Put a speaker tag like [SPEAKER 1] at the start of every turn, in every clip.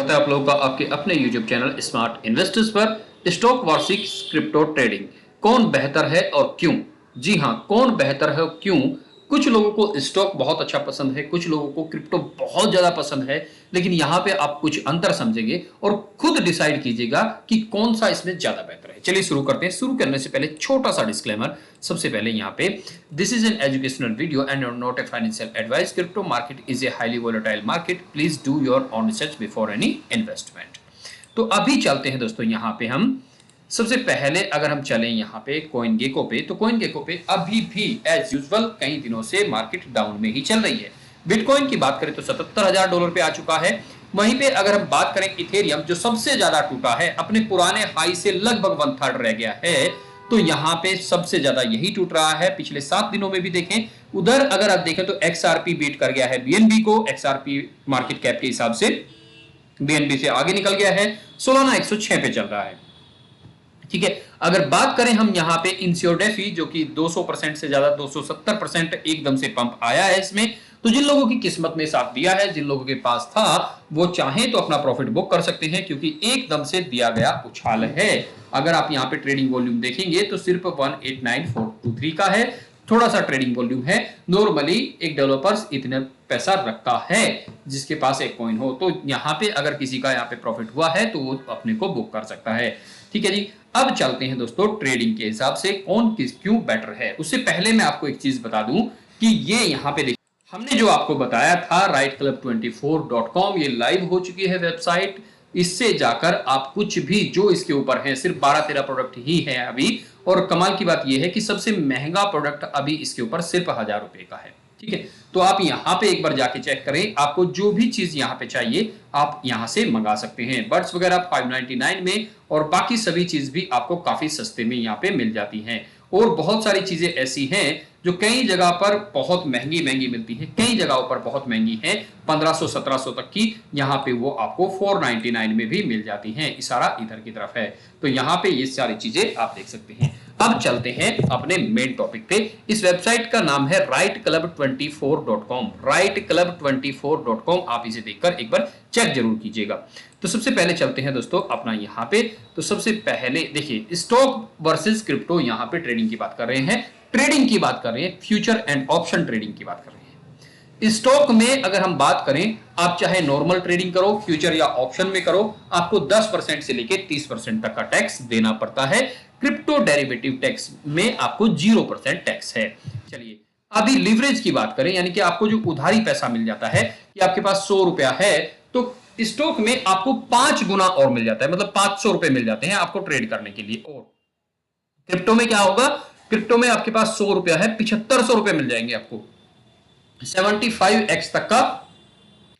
[SPEAKER 1] स्वागत है आप लोगों का आपके अपने YouTube चैनल स्मार्ट इन्वेस्टर्स पर। स्टॉक वर्सेस क्रिप्टो ट्रेडिंग, कौन बेहतर है और क्यों? जी हाँ, कौन बेहतर है और क्यों? कुछ लोगों को स्टॉक बहुत अच्छा पसंद है, कुछ लोगों को क्रिप्टो बहुत ज्यादा पसंद है। लेकिन यहाँ पे आप कुछ अंतर समझेंगे और खुद डिसाइड कीजिएगा कि कौन सा इसमें ज्यादा बेहतर है। चलिए शुरू करते हैं। शुरू करने से पहले छोटा सा डिस्क्लेमर। सबसे पहले यहाँ पे this is an educational video and not a financial advice. Crypto market is a highly volatile market. Please do your own research before any investment. तो अभी चलते हैं दोस्तों, यहाँ पे हम सबसे पहले अगर हम चलें यहाँ पे कॉइन गेको पे, तो कॉइन गेको पे अभी भी एज यूजुअल कई दिनों से मार्केट डाउन में ही चल रही है। बिटकॉइन की बात करें तो $77,000 पे आ चुका है। वहीं पे अगर हम बात करें इथेरियम, जो सबसे ज्यादा टूटा है, अपने पुराने हाई से लगभग 1/3 रह गया है, तो यहाँ पे सबसे ज्यादा यही टूट रहा है। पिछले 7 दिनों में भी देखें, उधर अगर आप देखें तो एक्सआरपी बीट कर गया है बीएनबी को। एक्सआरपी मार्केट कैप के हिसाब से बीएनबी से आगे निकल गया है, सोलाना 106 पे चल रहा है। ठीक है, अगर बात करें हम यहाँ पे इंश्योरडेफी, जो कि 200% से ज्यादा 270% एकदम से पंप आया है इसमें, तो जिन लोगों की किस्मत में साथ दिया है, जिन लोगों के पास था, वो चाहे तो अपना प्रॉफिट बुक कर सकते हैं, क्योंकि एकदम से दिया गया उछाल है। अगर आप यहाँ पे ट्रेडिंग वॉल्यूम देखेंगे तो सिर्फ 189423 का है। थोड़ा सा ट्रेडिंग वॉल्यूम है। नॉर्मली एक डेवलपर्स इतने पैसा रखता है जिसके पास एक कॉइन हो, तो यहाँ पे अगर किसी का यहाँ पे प्रॉफिट हुआ है तो वो अपने को बुक कर सकता है। ठीक है जी, अब चलते हैं दोस्तों ट्रेडिंग के हिसाब से कौन किस क्यों बेटर है। उससे पहले मैं आपको एक चीज बता दूं कि ये यहाँ पे देखिए, हमने जो आपको बताया था rightclub24.com, ये लाइव हो चुकी है वेबसाइट। इससे जाकर आप कुछ भी जो इसके ऊपर है, सिर्फ 12-13 प्रोडक्ट ही है अभी। और कमाल की बात यह है कि सबसे महंगा प्रोडक्ट अभी इसके ऊपर सिर्फ ₹1000 का है। ठीक है, तो आप यहाँ पे एक बार जाके चेक करें, आपको जो भी चीज यहाँ पे चाहिए आप यहाँ से मंगा सकते हैं। बर्ड्स वगैरह 599 में, और बाकी सभी चीज भी आपको काफी सस्ते में यहाँ पे मिल जाती हैं। और बहुत सारी चीजें ऐसी हैं जो कई जगह पर बहुत महंगी महंगी मिलती है, कई जगहों पर बहुत महंगी है, 1500-1700 तक की, यहाँ पे वो आपको 499 में भी मिल जाती हैं। इशारा इधर की तरफ है, तो यहाँ पे ये सारी चीजें आप देख सकते हैं। अब चलते हैं अपने मेन टॉपिक पे। इस वेबसाइट का नाम है rightclub24.com। rightclub24.com, आप इसे देखकर एक बार चेक जरूर कीजिएगा। तो सबसे पहले चलते हैं दोस्तों अपना यहाँ पे। तो सबसे पहले देखिए, स्टॉक वर्सेस क्रिप्टो, यहाँ पे ट्रेडिंग की बात कर रहे हैं, ट्रेडिंग की बात कर रहे हैं, फ्यूचर एंड ऑप्शन ट्रेडिंग की बात कर रहे हैं। स्टॉक में अगर हम बात करें, आप चाहे नॉर्मल ट्रेडिंग करो, फ्यूचर या ऑप्शन में करो, आपको 10% से लेकर 30% तक का टैक्स देना पड़ता है। क्रिप्टो डेरिवेटिव टैक्स में आपको 0% टैक्स है। चलिए अभी लीवरेज की बात करें, यानी कि आपको जो उधारी पैसा मिल जाता है, कि आपके पास ₹100 है, तो स्टॉक में आपको 5 गुना और मिल जाता है, मतलब ₹500 मिल जाते हैं आपको ट्रेड करने के लिए। और क्रिप्टो में क्या होगा, क्रिप्टो में आपके पास ₹100 है, ₹7500 मिल जाएंगे आपको। 75x तक का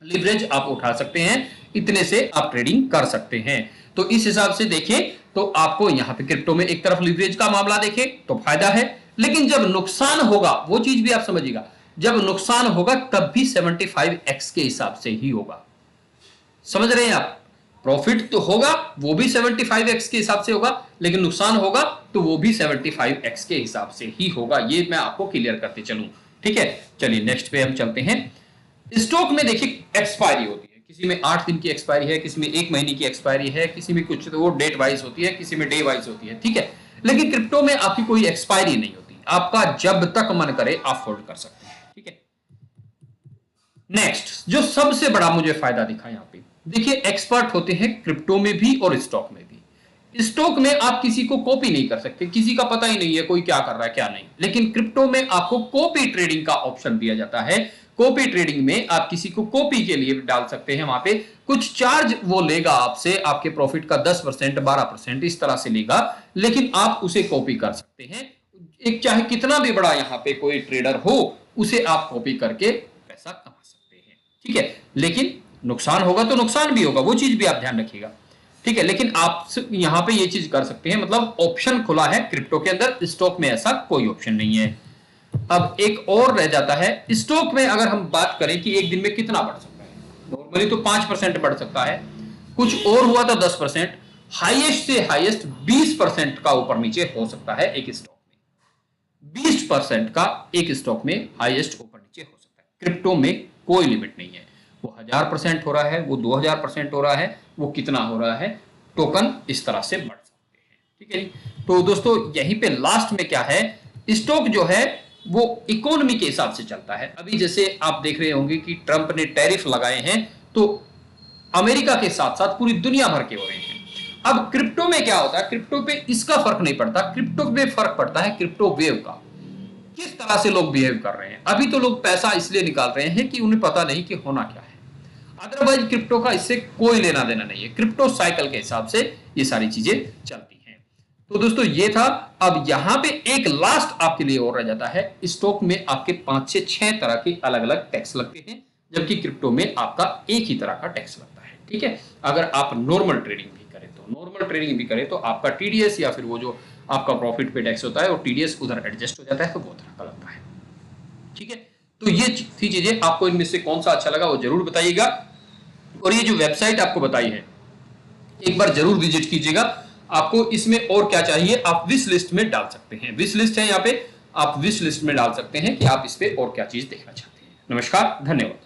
[SPEAKER 1] लीवरेज आप उठा सकते हैं, इतने से आप ट्रेडिंग कर सकते हैं। तो इस हिसाब से देखें तो आपको यहां पे क्रिप्टो में एक तरफ लीवरेज का मामला देखें तो फायदा है, लेकिन जब नुकसान होगा वो चीज भी आप समझिएगा, जब नुकसान होगा तब भी 75x के हिसाब से ही होगा। समझ रहे हैं आप? प्रॉफिट तो होगा वो भी 75x के हिसाब से होगा, लेकिन नुकसान होगा तो वो भी 75x के हिसाब से ही होगा। ये मैं आपको क्लियर करते चलूं। ठीक है, चलिए नेक्स्ट पे हम चलते हैं। स्टॉक में देखिए एक्सपायरी होती है, किसी में 8 दिन की एक्सपायरी है, किसी में 1 महीने की एक्सपायरी है, किसी में कुछ तो वो डेट वाइज होती है, किसी में डे वाइज होती है। ठीक है, लेकिन क्रिप्टो में आपकी कोई एक्सपायरी नहीं होती, आपका जब तक मन करे आप होल्ड कर सकते हैं। ठीक है, नेक्स्ट जो सबसे बड़ा मुझे फायदा दिखा यहां पे, देखिए एक्सपर्ट होते हैं क्रिप्टो में भी और स्टॉक में भी। स्टॉक में आप किसी को कॉपी नहीं कर सकते, किसी का पता ही नहीं है कोई क्या कर रहा है क्या नहीं, लेकिन क्रिप्टो में आपको कॉपी ट्रेडिंग का ऑप्शन दिया जाता है। कॉपी ट्रेडिंग में आप किसी को कॉपी के लिए डाल सकते हैं, वहां पे कुछ चार्ज वो लेगा आपसे, आपके प्रॉफिट का 10% 12% इस तरह से लेगा, लेकिन आप उसे कॉपी कर सकते हैं। एक चाहे कितना भी बड़ा यहाँ पे कोई ट्रेडर हो, उसे आप कॉपी करके पैसा कमा सकते हैं। ठीक है, लेकिन नुकसान होगा तो नुकसान भी होगा, वो चीज भी आप ध्यान रखिएगा। ठीक है, लेकिन आप यहां पे ये चीज कर सकते हैं, मतलब ऑप्शन खुला है क्रिप्टो के अंदर, स्टॉक में ऐसा कोई ऑप्शन नहीं है। अब एक और रह जाता है, स्टॉक में अगर हम बात करें कि एक दिन में कितना बढ़ सकता है, नॉर्मली तो 5% बढ़ सकता है, कुछ और हुआ तो 10%, हाईएस्ट से हाईएस्ट 20% का ऊपर नीचे हो सकता है एक स्टॉक में। 20% का एक स्टॉक में हाईएस्ट ऊपर नीचे हो सकता है। क्रिप्टो में कोई लिमिट नहीं है, वो 1000% हो रहा है, वो 2000% हो रहा है, वो कितना हो रहा है, टोकन इस तरह से बढ़ सकते हैं। ठीक है जी। तो दोस्तों यहीं पे लास्ट में क्या है, स्टॉक जो है वो इकोनॉमी के हिसाब से चलता है। अभी जैसे आप देख रहे होंगे कि ट्रंप ने टैरिफ लगाए हैं, तो अमेरिका के साथ साथ पूरी दुनिया भर के हो रहे हैं। अब क्रिप्टो में क्या होता है, क्रिप्टो पे इसका फर्क नहीं पड़ता, क्रिप्टो पे फर्क पड़ता है क्रिप्टो वेव का, किस तरह से लोग बिहेव कर रहे हैं। अभी तो लोग पैसा इसलिए निकाल रहे हैं कि उन्हें पता नहीं कि होना क्या है, अदरवाइज क्रिप्टो का इससे कोई लेना देना नहीं है। क्रिप्टो साइकिल के हिसाब से ये सारी चीजें चलती हैं। तो दोस्तों ये था। अब यहां पे एक लास्ट आपके लिए और रह जाता है, स्टॉक में आपके 5 से 6 तरह के अलग अलग टैक्स लगते हैं, जबकि क्रिप्टो में आपका एक ही तरह का टैक्स लगता है। ठीक है, अगर आप नॉर्मल ट्रेडिंग भी करें तो, नॉर्मल ट्रेडिंग भी करें तो आपका टीडीएस या फिर वो जो आपका प्रॉफिट पे टैक्स होता है वो टीडीएस उधर एडजस्ट हो जाता है, तो वो तरह का लगता है। ठीक है, तो ये थी चीजें। आपको इनमें से कौन सा अच्छा लगा वो जरूर बताइएगा, और ये जो वेबसाइट आपको बताई है एक बार जरूर विजिट कीजिएगा। आपको इसमें और क्या चाहिए आप विश लिस्ट में डाल सकते हैं, विश लिस्ट है यहाँ पे, आप विश लिस्ट में डाल सकते हैं कि आप इस पे और क्या चीज देखना चाहते हैं। नमस्कार, धन्यवाद।